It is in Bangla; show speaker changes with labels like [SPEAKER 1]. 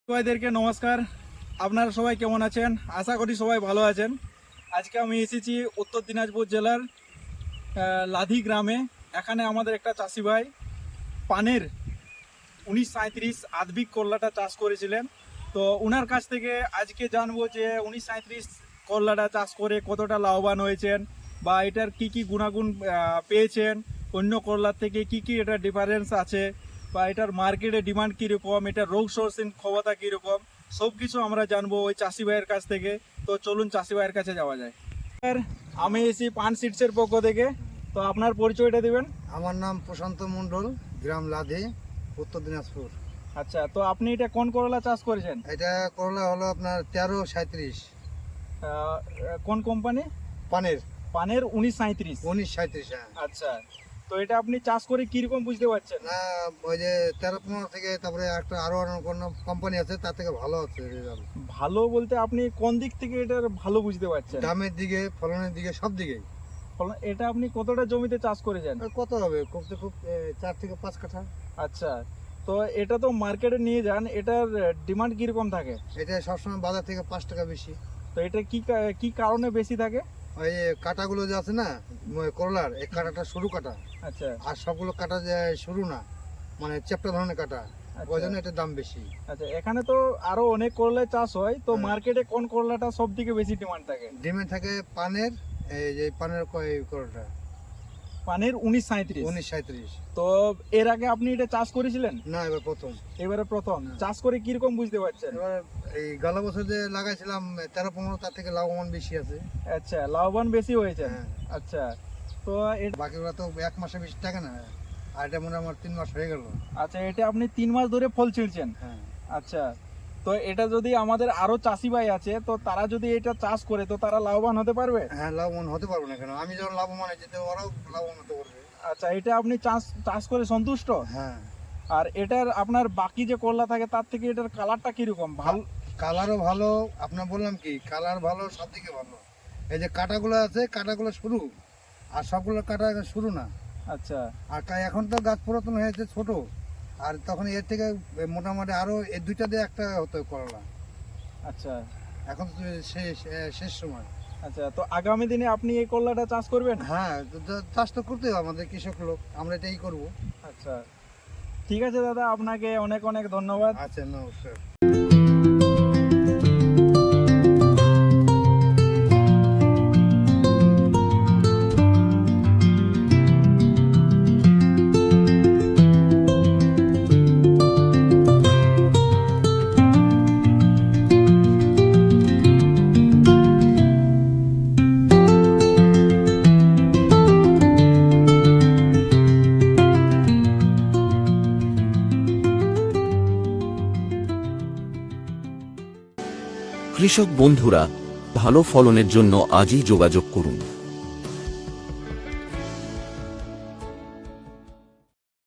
[SPEAKER 1] সবাইদেরকে নমস্কার। আপনারা সবাই কেমন আছেন? আশা করি সবাই ভালো আছেন। আজকে আমি এসেছি উত্তর দিনাজপুর জেলার লাধি গ্রামে। এখানে আমাদের একটা চাষি ভাই পানের 1937 আধবিক করলাটা চাষ করেছিলেন। তো ওনার কাছ থেকে আজকে জানবো যে 1937 করলাটা চাষ করে কতটা লাভবান হয়েছেন বা এটার কি কি গুণাগুণ পেয়েছেন, অন্য করলার থেকে কি কি এটার ডিফারেন্স আছে বা এটার মার্কেটে ডিমান্ড কীরকম, এটার রোগ সোর্সিং ক্ষমতা কীরকম, সব কিছু আমরা জানবো ওই চাষি ভাইয়ের কাছ থেকে। তো চলুন চাষি ভাইয়ের কাছে যাওয়া যায়। স্যার, আমি এসি পান সিডসের পক্ষ থেকে। তো আপনার পরিচয়টা দিবেন।
[SPEAKER 2] আমার নাম প্রশান্ত মণ্ডল, গ্রাম লাধি, উত্তর দিনাজপুর।
[SPEAKER 1] আচ্ছা, তো আপনি এটা কোন করলা চাষ করেছেন?
[SPEAKER 2] এটা করলা হলো আপনার 1337।
[SPEAKER 1] কোন কোম্পানি?
[SPEAKER 2] পানের
[SPEAKER 1] পানের 1937।
[SPEAKER 2] 1937। হ্যাঁ,
[SPEAKER 1] আচ্ছা, তো এটা আপনি চাষ করে কিরকম বুঝতে পারছেন?
[SPEAKER 2] না ওই যে 13-15 থেকে, তারপরে একটা আরো কোনো কোম্পানি আছে তার থেকে ভালো আছে রেজাল্ট।
[SPEAKER 1] ভালো বলতে আপনি কোন দিক থেকে এটার ভালো বুঝতে পারছেন?
[SPEAKER 2] দামের দিকে, ফলনের দিকে, সব দিকেই।
[SPEAKER 1] এটা আপনি কতটা জমিতে চাষ করেছেন?
[SPEAKER 2] আর কত হবে, খুব 4 থেকে 5 কাঠা।
[SPEAKER 1] আচ্ছা, তো এটা তো মার্কেটে নিয়ে যান, এটার ডিমান্ড কিরকম থাকে?
[SPEAKER 2] এটা সবসময় বাজার থেকে 5 টাকা বেশি।
[SPEAKER 1] তো এটা কি কারণে বেশি থাকে?
[SPEAKER 2] ওই কাটাগুলো যে আছে না করলার, এই কাটাটা সরু কাটা।
[SPEAKER 1] আচ্ছা
[SPEAKER 2] আর সবগুলো কাটা যে সরু না, মানে চ্যাপ্টা ধরনের কাটা, ওই জন্য এটার দাম বেশি।
[SPEAKER 1] আচ্ছা, এখানে তো আরো অনেক করলায় চাষ হয়, তো
[SPEAKER 2] হ্যাঁ।
[SPEAKER 1] মার্কেটে কোন করলাটা সব থেকে বেশি ডিমান্ড থাকে?
[SPEAKER 2] ডিমে থাকে পানের, এই যে পানের করলাটা
[SPEAKER 1] পানের 1937।
[SPEAKER 2] 1937।
[SPEAKER 1] তো এর আগে আপনি এটা চাষ করেছিলেন?
[SPEAKER 2] না, এবার প্রথম।
[SPEAKER 1] এবারে প্রথম
[SPEAKER 2] হ্যাঁ।
[SPEAKER 1] চাষ করে কিরকম বুঝতে পারছেন?
[SPEAKER 2] এবার এই গেল বছর যে লাগাইছিলাম 13-15, তার থেকে লাভবান বেশি আছে।
[SPEAKER 1] আচ্ছা, লাভবান বেশি হয়েছে।
[SPEAKER 2] হ্যাঁ।
[SPEAKER 1] আচ্ছা, তো
[SPEAKER 2] বাকিগুলো তো 1 মাসে বেশি থাকে না, আর এটা মনে হয় আমার 3 মাস হয়ে গেল।
[SPEAKER 1] আচ্ছা, এটা আপনি 3 মাস ধরে ফল ছিঁড়ছেন?
[SPEAKER 2] হ্যাঁ।
[SPEAKER 1] আচ্ছা, তো এটা যদি আমাদের আরো চাষি ভাই আছে, তো তারা যদি এটা চাষ করে, তো তারা লাভবান হতে পারবে?
[SPEAKER 2] হ্যাঁ, লাভবান হতে পারবো না কেন? আমি যখন লাভবান হয়েছি তো ওরাও লাভবান হতে পারবে।
[SPEAKER 1] আচ্ছা, এটা আপনি চাষ করে সন্তুষ্ট?
[SPEAKER 2] হ্যাঁ।
[SPEAKER 1] আর এটার আপনার বাকি যে করলা থাকে তার থেকে এটার কালারটা কিরকম? ভালো?
[SPEAKER 2] কালারও ভালো, আপনার বললাম কি, কালার ভালো, সব দিকে ভালো। এই যে কাটাগুলো আছে, কাটাগুলো শুরু, আর সবগুলো কাটা শুরু না।
[SPEAKER 1] আচ্ছা,
[SPEAKER 2] আর এখন তো গাছ পুরাতন হয়েছে, ছোট, আর তখন এর থেকে মোটামুটি আরো এই দুইটা দিয়ে একটা হতো করলা।
[SPEAKER 1] আচ্ছা,
[SPEAKER 2] এখন তো শেষ সময়।
[SPEAKER 1] আচ্ছা, তো আগামী দিনে আপনি এই করলাটা চাষ করবেন?
[SPEAKER 2] হ্যাঁ, চাষ তো করতেই হবে, আমাদের কৃষক লোক, আমরা এটাই করবো।
[SPEAKER 1] আচ্ছা, ঠিক আছে দাদা, আপনাকে অনেক অনেক ধন্যবাদ।
[SPEAKER 2] আচ্ছা, নমস্কার।
[SPEAKER 3] কৃষক বন্ধুরা, ভালো ফলনের জন্য আজই যোগাযোগ করুন।